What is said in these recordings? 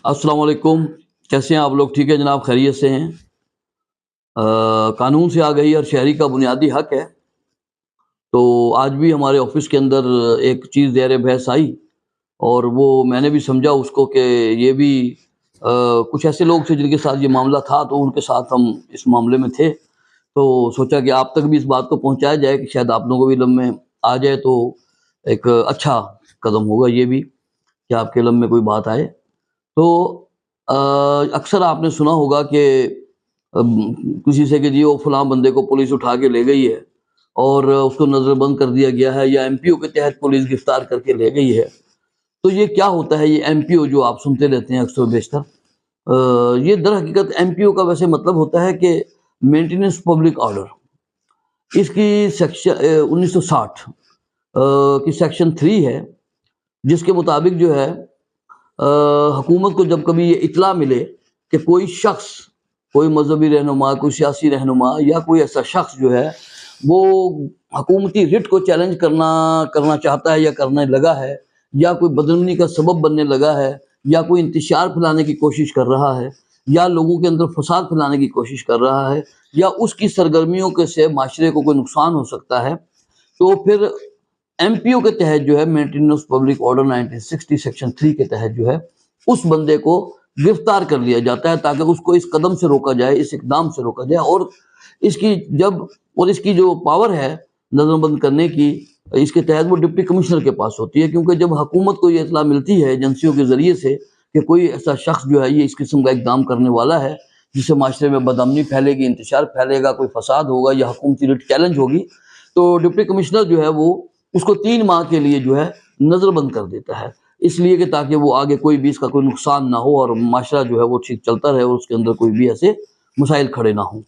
السلام علیکم، کیسے ہیں آپ لوگ؟ ٹھیک ہے جناب، خیریت سے ہیں؟ قانون سے آگاہی ہر شہری کا بنیادی حق ہے۔ تو آج بھی ہمارے آفس کے اندر ایک چیز زیر بحث آئی، اور وہ میں نے بھی سمجھا اس کو کہ یہ بھی کچھ ایسے لوگ تھے جن کے ساتھ یہ معاملہ تھا، تو ان کے ساتھ ہم اس معاملے میں تھے، تو سوچا کہ آپ تک بھی اس بات کو پہنچایا جائے کہ شاید آپ لوگوں کو بھی علم میں آ جائے، تو ایک اچھا قدم ہوگا یہ بھی کہ آپ کے علم میں کوئی بات آئے۔ تو اکثر آپ نے سنا ہوگا کہ کسی سے کہ جی وہ فلاں بندے کو پولیس اٹھا کے لے گئی ہے اور اس کو نظر بند کر دیا گیا ہے، یا ایم پی او کے تحت پولیس گرفتار کر کے لے گئی ہے۔ تو یہ کیا ہوتا ہے؟ یہ ایم پی او جو آپ سنتے رہتے ہیں اکثر و بیشتر، یہ در حقیقت ایم پی او کا ویسے مطلب ہوتا ہے کہ مینٹیننس پبلک آرڈر۔ اس کی سیکشن 1960 کی سیکشن 3 ہے، جس کے مطابق جو ہے حکومت کو جب کبھی یہ اطلاع ملے کہ کوئی شخص، کوئی مذہبی رہنما، کوئی سیاسی رہنما یا کوئی ایسا شخص جو ہے وہ حکومتی رٹ کو چیلنج کرنا چاہتا ہے یا کرنے لگا ہے، یا کوئی بدعنوانی کا سبب بننے لگا ہے، یا کوئی انتشار پھیلانے کی کوشش کر رہا ہے، یا لوگوں کے اندر فساد پھیلانے کی کوشش کر رہا ہے، یا اس کی سرگرمیوں کے سے معاشرے کو کوئی نقصان ہو سکتا ہے، تو پھر ایم پی او کے تحت جو ہے مینٹیننس پبلک آرڈر 1960 سیکشن 3 کے تحت جو ہے اس بندے کو گرفتار کر لیا جاتا ہے، تاکہ اس کو اس قدم سے روکا جائے، اس اقدام سے روکا جائے۔ اور اس کی جو پاور ہے نظر بند کرنے کی، اس کے تحت وہ ڈپٹی کمشنر کے پاس ہوتی ہے، کیونکہ جب حکومت کو یہ اطلاع ملتی ہے ایجنسیوں کے ذریعے سے کہ کوئی ایسا شخص جو ہے یہ اس قسم کا اقدام کرنے والا ہے جس سے معاشرے میں بدامنی پھیلے گی، انتشار پھیلے گا، کوئی فساد ہوگا یا حکومتی رٹ چیلنج ہوگی، تو ڈپٹی کمشنر جو ہے وہ اس کو 3 ماہ کے لیے جو ہے نظر بند کر دیتا ہے، اس لیے کہ تاکہ وہ آگے کوئی بھی اس کا کوئی نقصان نہ ہو اور معاشرہ جو ہے وہ ٹھیک چلتا رہے اور اس کے اندر کوئی بھی ایسے مسائل کھڑے نہ ہوں۔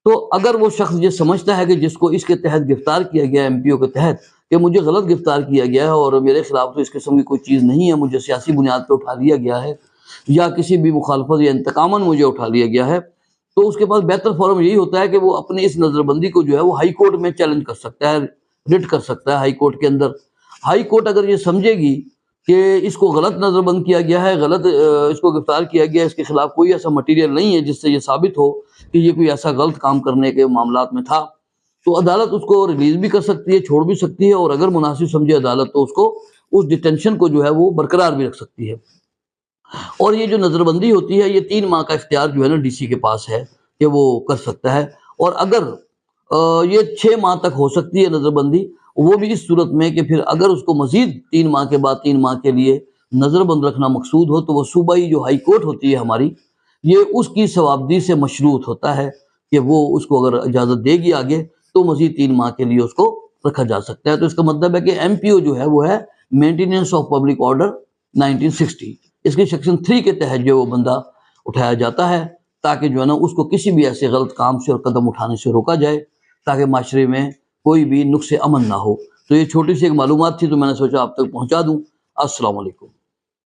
تو اگر وہ شخص یہ سمجھتا ہے کہ جس کو اس کے تحت گرفتار کیا گیا ایم پی او کے تحت کہ مجھے غلط گرفتار کیا گیا ہے اور میرے خلاف تو اس قسم کی کوئی چیز نہیں ہے، مجھے سیاسی بنیاد پہ اٹھا لیا گیا ہے یا کسی بھی مخالفت یا انتقاماً مجھے اٹھا لیا گیا ہے، تو اس کے پاس بہتر فارم یہی ہوتا ہے کہ وہ اپنی اس نظر بندی کو جو ہے وہ ہائی کورٹ میں چیلنج کر سکتا ہے، رٹ کر سکتا ہے ہائی کورٹ کے اندر۔ ہائی کورٹ اگر یہ سمجھے گی کہ اس کو غلط نظر بند کیا گیا ہے، غلط اس کو گرفتار کیا گیا ہے، اس کے خلاف کوئی ایسا مٹیریل نہیں ہے جس سے یہ ثابت ہو کہ یہ کوئی ایسا غلط کام کرنے کے معاملات میں تھا، تو عدالت اس کو ریلیز بھی کر سکتی ہے، چھوڑ بھی سکتی ہے، اور اگر مناسب سمجھے عدالت تو اس کو اس ڈیٹینشن کو جو ہے وہ برقرار بھی رکھ سکتی ہے۔ اور یہ جو نظر بندی ہوتی ہے یہ 3 ماہ کا اختیار جو ہے نا ڈی سی کے پاس ہے کہ وہ کر سکتا ہے، اور اگر یہ 6 ماہ تک ہو سکتی ہے نظر بندی، وہ بھی اس صورت میں کہ پھر اگر اس کو مزید 3 ماہ کے بعد 3 ماہ کے لیے نظر بند رکھنا مقصود ہو تو وہ صوبائی جو ہائی کورٹ ہوتی ہے ہماری، یہ اس کی صوابدید سے مشروط ہوتا ہے کہ وہ اس کو اگر اجازت دے گی آگے تو مزید 3 ماہ کے لیے اس کو رکھا جا سکتا ہے۔ تو اس کا مطلب ہے کہ ایم پی او جو ہے وہ ہے مینٹیننس آف پبلک آرڈر 1960، اس کے سیکشن 3 کے تحت جو وہ بندہ اٹھایا جاتا ہے تاکہ جو ہے نا اس کو کسی بھی ایسے غلط کام سے اور قدم اٹھانے سے روکا جائے، تاکہ معاشرے میں کوئی بھی نقص امن نہ ہو۔ تو یہ چھوٹی سی ایک معلومات تھی، تو میں نے سوچا آپ تک پہنچا دوں۔ السلام علیکم۔